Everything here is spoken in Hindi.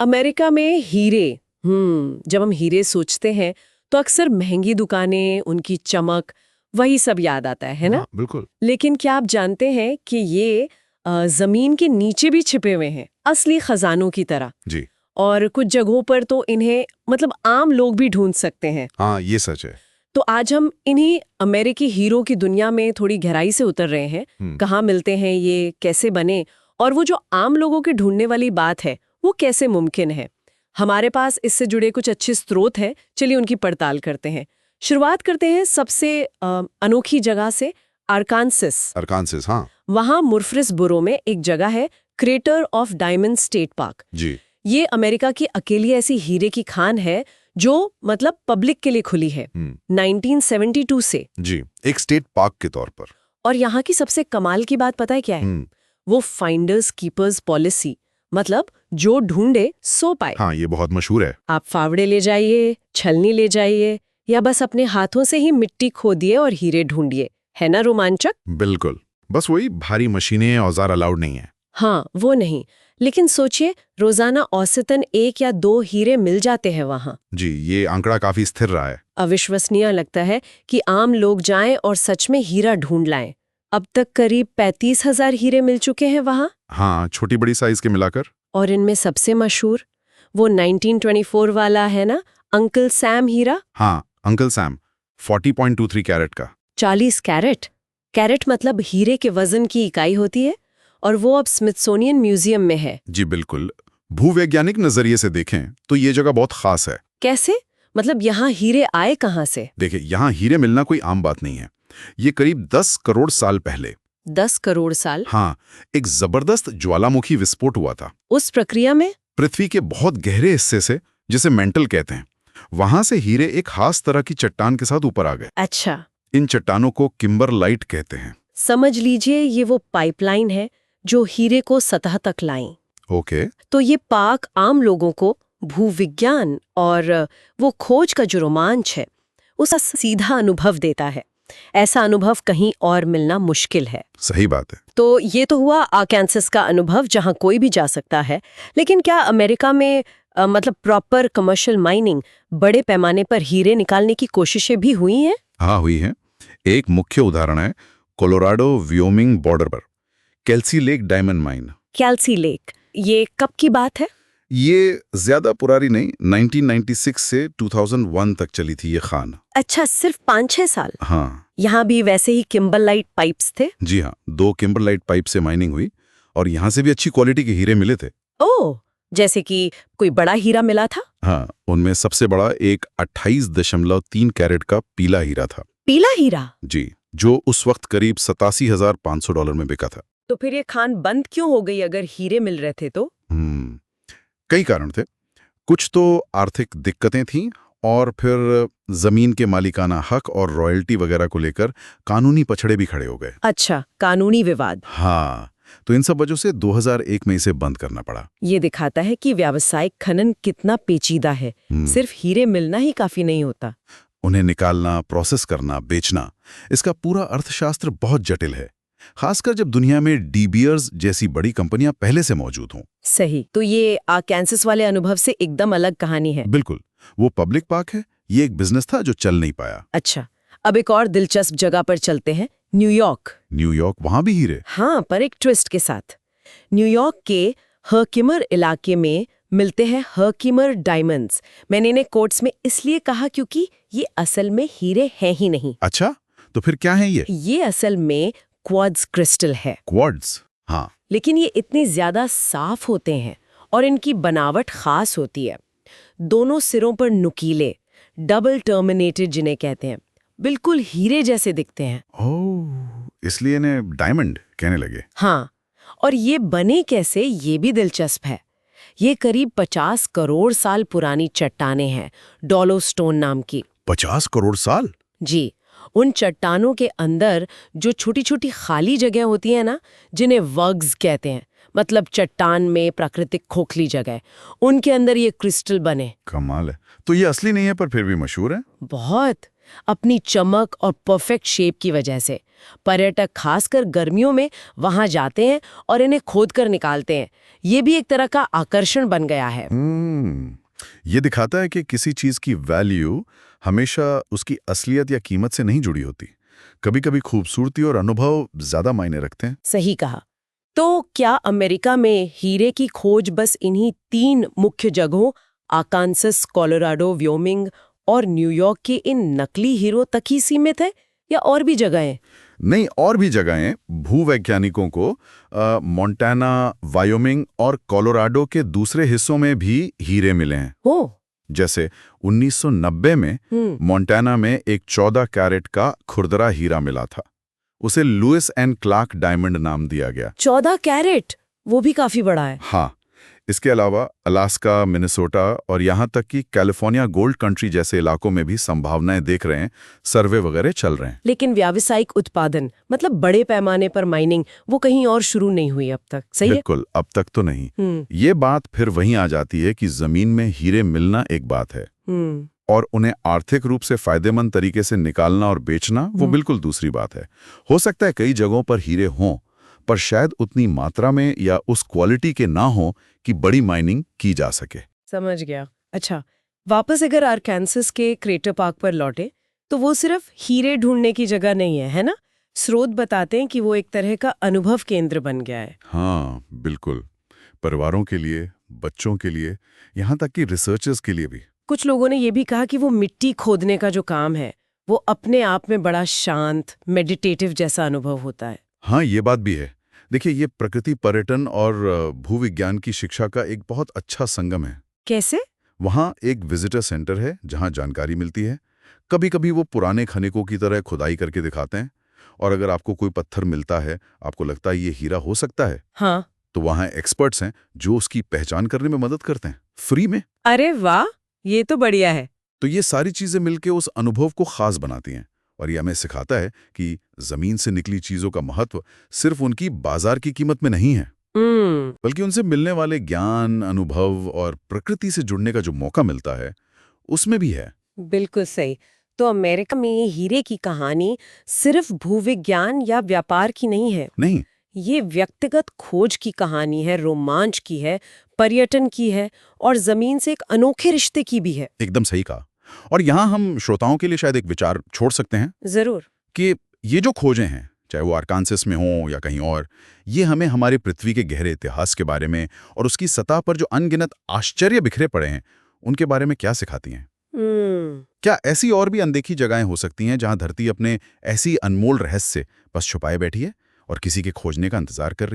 अमेरिका में हीरे। जब हम हीरे सोचते हैं तो अक्सर महंगी दुकानें, उनकी चमक, वही सब याद आता है ना? हाँ, बिल्कुल। लेकिन क्या आप जानते हैं कि ये जमीन के नीचे भी छिपे हुए हैं, असली खजानों की तरह। जी। और कुछ जगहों पर तो इन्हें मतलब आम लोग भी ढूंढ सकते हैं। हाँ, ये सच है। तो आज हम इन्हीं अमेरिकी हीरो की दुनिया में थोड़ी गहराई से उतर रहे हैं। कहाँ मिलते हैं ये, कैसे बने, और वो जो आम लोगों के ढूंढने वाली बात है वो कैसे मुमकिन है। हमारे पास इससे जुड़े कुछ अच्छे स्रोत हैं, चलिए उनकी पड़ताल करते हैं। शुरुआत करते हैं सबसे अनोखी जगह से, आरकानसस। अरकानसास, हाँ। वहाँ मुर्फ्रेसबोरो में एक जगह है, crater of diamond state park. जी। ये अमेरिका की अकेली ऐसी हीरे की खान है जो मतलब पब्लिक के लिए खुली है 1972 से। जी, एक स्टेट पार्क के तौर पर। और यहाँ की सबसे कमाल की बात पता है क्या है? वो फाइंडर्स कीपर्स पॉलिसी, मतलब जो ढूंढे सो पाए। हाँ, ये बहुत मशहूर है। आप फावड़े ले जाइए, छलनी ले जाइए, या बस अपने हाथों से ही मिट्टी खोदिए और हीरे ढूंढिए। है ना रोमांचक? बिल्कुल। बस वही भारी मशीनें, औजार अलाउड नहीं है। हाँ, वो नहीं। लेकिन सोचिए, रोजाना औसतन 1 या 2 हीरे मिल जाते हैं वहाँ। जी, ये आंकड़ा काफी स्थिर रहा है। अविश्वसनीय लगता है कि आम लोग जाएं और सच में हीरा ढूंढ लाएं। अब तक करीब 35,000 हीरे मिल चुके हैं वहाँ। हाँ, छोटी बड़ी साइज के मिलाकर। और इनमें सबसे मशहूर वो 1924 वाला है ना, अंकल सैम हीरा। हाँ, अंकल सैम, 40.23 कैरेट का। 40 कैरेट। कैरेट मतलब हीरे के वजन की इकाई होती है, और वो अब स्मिथसोनियन म्यूजियम में है। जी बिल्कुल। भूवैज्ञानिक नजरिए से देखें तो ये जगह बहुत खास है। कैसे? मतलब यहाँ हीरे आए कहाँ से? देखिए, यहाँ हीरे मिलना कोई आम बात नहीं है। ये करीब 10 करोड़ साल पहले, 10 करोड़ साल? हाँ, एक जबरदस्त ज्वालामुखी विस्फोट हुआ था। उस प्रक्रिया में पृथ्वी के बहुत गहरे हिस्से से, जिसे मेंटल कहते हैं, वहां से हीरे एक खास तरह की चट्टान के साथ ऊपर आ गए। अच्छा, इन चट्टानों को किम्बरलाइट कहते हैं। समझ लीजिए ये वो पाइपलाइन है जो हीरे को सतह तक लाई। ओके। तो ये पार्क आम लोगों को भूविज्ञान और वो खोज का जो रोमांच है उसका सीधा अनुभव देता है। ऐसा अनुभव कहीं और मिलना मुश्किल है। सही बात है। तो ये तो हुआ आरकानसस का अनुभव, जहां कोई भी जा सकता है। लेकिन क्या अमेरिका में मतलब प्रॉपर कमर्शियल माइनिंग, बड़े पैमाने पर हीरे निकालने की कोशिशें भी हुई हैं? हाँ, हुई है। एक मुख्य उदाहरण है कोलोराडो व्योमिंग बॉर्डर पर कैल्सी लेक डायमंड माइन। कैल्सी लेक, ये कब की बात है? ये ज्यादा पुरानी नहीं, 1996 से 2001 तक चली थी ये खान। अच्छा, सिर्फ 5-6 साल? हाँ। यहाँ भी वैसे ही किम्बरलाइट पाइप्स थे? जी हाँ, 2 किम्बरलाइट पाइप से माइनिंग हुई और यहाँ से भी अच्छी क्वालिटी के हीरे मिले थे। ओह, जैसे कि कोई बड़ा हीरा मिला था? हाँ, उनमें सबसे बड़ा एक 28.3 कैरेट का पीला हीरा था। पीला हीरा? जी, जो उस वक्त करीब $87,500 में बिका था। तो फिर ये खान बंद क्यों हो गई अगर हीरे मिल रहे थे तो? कई कारण थे। कुछ तो आर्थिक दिक्कतें थीं और फिर जमीन के मालिकाना हक और रॉयल्टी वगैरह को लेकर कानूनी पछड़े भी खड़े हो गए। अच्छा, कानूनी विवाद। हाँ, तो इन सब वजह से 2001 में इसे बंद करना पड़ा। ये दिखाता है कि व्यावसायिक खनन कितना पेचीदा है। सिर्फ हीरे मिलना ही काफी नहीं होता। उन्हें निकालना, प्रोसेस करना, बेचना, इसका पूरा अर्थशास्त्र बहुत जटिल है, खासकर जब दुनिया में डी बियर्स जैसी बड़ी कंपनियां पहले से मौजूद हों। सही। तो ये आरकानसस वाले अनुभव से एकदम अलग कहानी है। बिल्कुल। वो पब्लिक पार्क है, ये एक बिजनेस था जो चल नहीं पाया। अच्छा, अब एक और दिलचस्प जगह पर चलते हैं, न्यूयॉर्क। न्यूयॉर्क, वहां भी हीरे? हाँ, पर एक ट्विस्ट के साथ। न्यूयॉर्क के हर्किमर इलाके में मिलते हैं हर्किमर डायमंड्स। मैंने इन्हें कोट्स में इसलिए कहा क्योंकि ये असल में हीरे हैं ही नहीं। अच्छा, तो फिर क्या है ये? ये असल में क्वार्ट्ज क्रिस्टल है। क्वार्ट्ज? हाँ। लेकिन ये इतने ज्यादा साफ होते हैं और इनकी बनावट खास होती है। दोनों सिरों पर नुकीले, डबल टर्मिनेटेड जिन्हें कहते हैं, बिल्कुल हीरे जैसे दिखते हैं। ओह, इसलिए इन्हें डायमंड कहने लगे। हाँ, और ये बने कैसे, ये भी दिलचस्प है। ये करीब 50 करोड़ साल पुरानी चट्टानें हैं, डॉलो स्टोन नाम की। 50 करोड़ साल? जी, उन चट्टानों के अंदर जो छोटी छोटी खाली जगह होती है ना, जिन्हें वग्स कहते हैं, मतलब चट्टान में प्राकृतिक खोखली जगह, उनके अंदर ये क्रिस्टल बने। कमाल है। तो ये असली नहीं है पर फिर भी मशहूर है? बहुत। अपनी चमक और परफेक्ट शेप की वजह से। पर्यटक खासकर गर्मियों में वहां जाते हैं और इन्हें खोदकर निकालते हैं। ये भी एक तरह का आकर्षण बन गया है। ये दिखाता है कि किसी चीज की वैल्यू हमेशा उसकी असलियत या कीमत से नहीं जुड़ी होती। कभी-कभी खूबसूरती और अनुभव ज्यादा मायने रखते हैं। सही कहा। तो क्या अमेरिका में हीरे की खोज बस इन्हीं 3 मुख्य जगहों आकांसस, कोलोराडो, व्योमिंग और न्यूयॉर्क के इन नकली हीरो तक ही सीमित है या और भी जगहें? नहीं, और भी जगहें भूवैज्ञानिकों को मोंटाना, वायोमिंग और कोलोराडो के दूसरे हिस्सों में भी हीरे मिले हैं। ओह, जैसे 1990 में मोंटाना में एक 14 कैरेट का खुरदरा हीरा मिला था। उसे लुइस एंड क्लार्क डायमंड नाम दिया गया। 14 कैरेट, वो भी काफी बड़ा है। हाँ, इसके अलावा अलास्का, मिनेसोटा और यहाँ तक कि कैलिफोर्निया गोल्ड कंट्री जैसे इलाकों में भी संभावनाएं देख रहे हैं, सर्वे वगैरह चल रहे हैं। लेकिन व्यावसायिक उत्पादन, मतलब बड़े पैमाने पर माइनिंग, वो कहीं और शुरू नहीं हुई अब तक, सही है? बिल्कुल, अब तक तो नहीं। ये बात फिर वहीं आ जाती है कि जमीन में हीरे मिलना एक बात है और उन्हें आर्थिक रूप से फायदेमंद तरीके से निकालना और बेचना वो बिल्कुल दूसरी बात है। हो सकता है कई जगहों पर हीरे हों, पर शायद उतनी मात्रा में या उस क्वालिटी के ना हो कि बड़ी माइनिंग की जा सके। समझ गया। अच्छा, वापस अगर आरकांसस के क्रेटर पार्क पर लौटे, तो वो सिर्फ हीरे ढूंढने की जगह नहीं है ना? स्रोत बताते हैं कि वो एक तरह का अनुभव केंद्र बन गया है। हाँ, बिल्कुल। परिवारों के लिए, बच्चों के लिए, यहाँ तक कि रिसर्चर्स के लिए भी। कुछ लोगों ने ये भी कहा कि वो मिट्टी खोदने का जो काम है, वो अपने आप में बड़ा शांत, मेडिटेटिव जैसा अनुभव होता है। हाँ, ये बात भी है। देखिए, ये प्रकृति पर्यटन और भूविज्ञान की शिक्षा का एक बहुत अच्छा संगम है। कैसे? वहाँ एक विजिटर सेंटर है जहाँ जानकारी मिलती है। कभी-कभी वो पुराने खनिकों की तरह खुदाई करके दिखाते हैं और अगर आपको कोई पत्थर मिलता है, आपको लगता है ये हीरा हो सकता है, हाँ, तो वहाँ एक्सपर्ट्स हैं जो उसकी पहचान करने में मदद करते हैं, फ्री में। अरे वाह, ये तो बढ़िया है। तो ये सारी चीजें मिलकर उस अनुभव को खास बनाती हैं और ये हमें सिखाता है कि जमीन से निकली चीजों का महत्व सिर्फ उनकी बाजार की कीमत में नहीं है, बल्कि उनसे मिलने वाले ज्ञान, अनुभव और प्रकृति से जुड़ने का जो मौका मिलता है, उसमें भी है। बिल्कुल सही। तो अमेरिका में ये हीरे की कहानी सिर्फ भूविज्ञान या व्यापार की नहीं है। नहीं, ये व्यक्तिगत खोज की कहानी है, रोमांच की है, पर्यटन की है और जमीन से एक अनोखे रिश्ते की भी है। एकदम सही कहा। और यहाँ हम श्रोताओं के लिए शायद एक विचार छोड़ सकते हैं जरूर। कि ये जो खोजें हैं, चाहे वो आरकांसस में हो या कहीं और, ये हमें हमारे पृथ्वी के गहरे इतिहास के बारे में और उसकी सतह पर जो अनगिनत आश्चर्य बिखरे पड़े हैं, उनके बारे में क्या सिखाती हैं? क्या ऐसी और भी अनदेखी जगहें हो सकती हैं जहां धरती अपने ऐसी अनमोल रहस्य बस छुपाए बैठी है और किसी के खोजने का इंतजार कर रही है?